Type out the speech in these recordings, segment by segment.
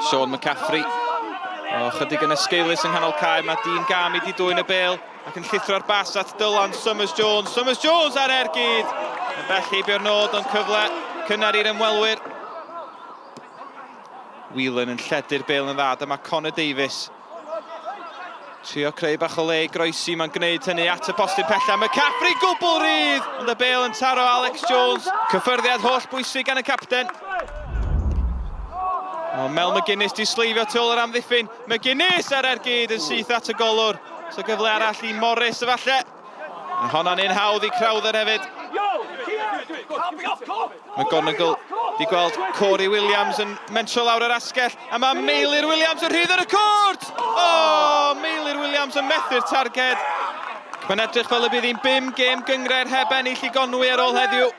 Sean McCaffrey. O, chydig yn ysgeilus yng nghanol cae, mae Dean Gami di dwy'n y bêl ac yn llithro'r bas at Dylan Summers-Jones. Summers-Jones ar Caergyd. Yn bell heibio'r nod ond cyfle cynnar i'r ymwelwyr. Whelan yn lledu'r bêl yn dda, dyma Connor Davies. Trio creu bach o le i groesi, mae'n gwneud hynny at y postyn pella. McCaffrey gwbl rydd, ond y bêl yn taro Alex Jones. Cyffyrddiad holl bwysig gan y capten. O, Mel McGuinness di sleifio tu ôl yr amddiffyn. McGuinness ar Caergyd yn syth at y golwr. So gyfle arall i Morris efalle. A honna'n un hawdd i Crowther hefyd. McGonigal di gweld Corey Williams yn mentro lawr yr asgell. A mae Meilir Williams yn rhydd ar y cwrt! O, Meilir Williams yn methu'r targed. Mae'n edrych fel y bydd hi'n 5 gêm gyngred heb ennill i Conwy ar ôl heddiw.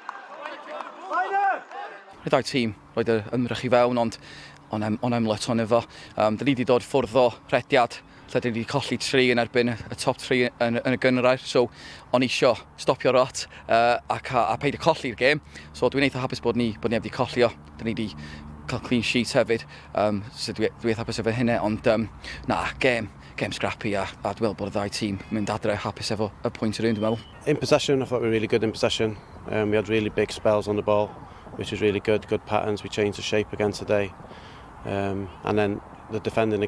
Y dau tîm roedd y ymdrech i fewn, ond ymlet ond efo. Da ni wedi dod ffwrdd o rhediad, lle da ni wedi colli 3 yn erbyn y top 3 yn y gynrair. So, o'n isio stopio rot a peid y colli'r gêm. So, dwi'n eitha hapus bod ni wedi colli o. Da ni wedi cael clean sheet hefyd. So, dwi'n eitha hapus efo hynny, ond gêm scrappy a dwi'n meddwl bod y ddau tîm mynd adre hapus efo y pwynt yr un, dwi'n meddwl. In possession, I thought we were really good in possession. We had really big spells on the ball, which is really good patterns. We changed the shape again today. And then the defending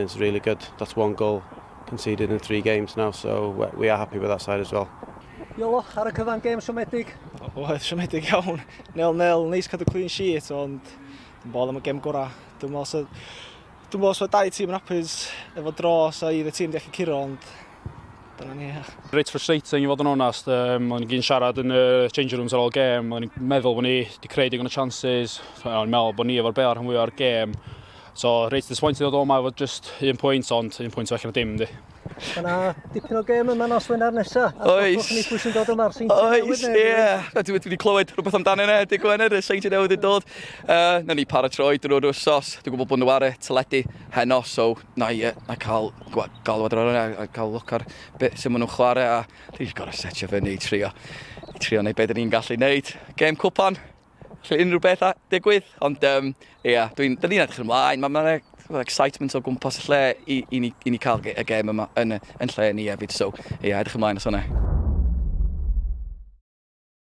is really good. That's 1 goal conceded in 3 games now, so we are happy with that side as well. Iolo, ar y cyfan gêm siomedig? Oedd siomedig iawn, 0-0, neis cadw clean sheet, ond dwi'n bod am y gêm gorau. Dwi'n meddwl os oedd 2 tîm yn hapus efo dros a un y tîm di allu curo, ond dyna ni. Reit frustrating i fod yn onast. O'n i'n siarad yn y changing rooms ar ôl gêm. O'n i'n meddwl bod ni wedi creu digon o chances. O'n meddwl bod ni efo'r bel rhan fwy o'r gêm. So, reit disappointed o ddod yma efo just 1 pwynt, ond 1 pwynt felly na dim, di. Yna dipyn o gêm yma nos Wener nesaf. Oes. Oes, ie. Dwi wedi clywed rhywbeth amdano yna, di Gwener, y Seintiau newydd yn dod. Na ni paratoi drwy'r wsos. Dwi'n gwybod bod nhw ar y teledu heno, so na i cael galwad ar hwnna, a cael look ar beth sy'n nhw'n chwarae, a dwi'n gorau setio fyny i trio wneud beth ni'n gallu wneud. Gêm cwpan, unrhyw beth a digwydd, ond da ni'n edrych ymlaen, mae'n excitement o gwmpas y lle i ni cael y gêm yma yn lle ni hefyd, so edrych ymlaen os hwnna.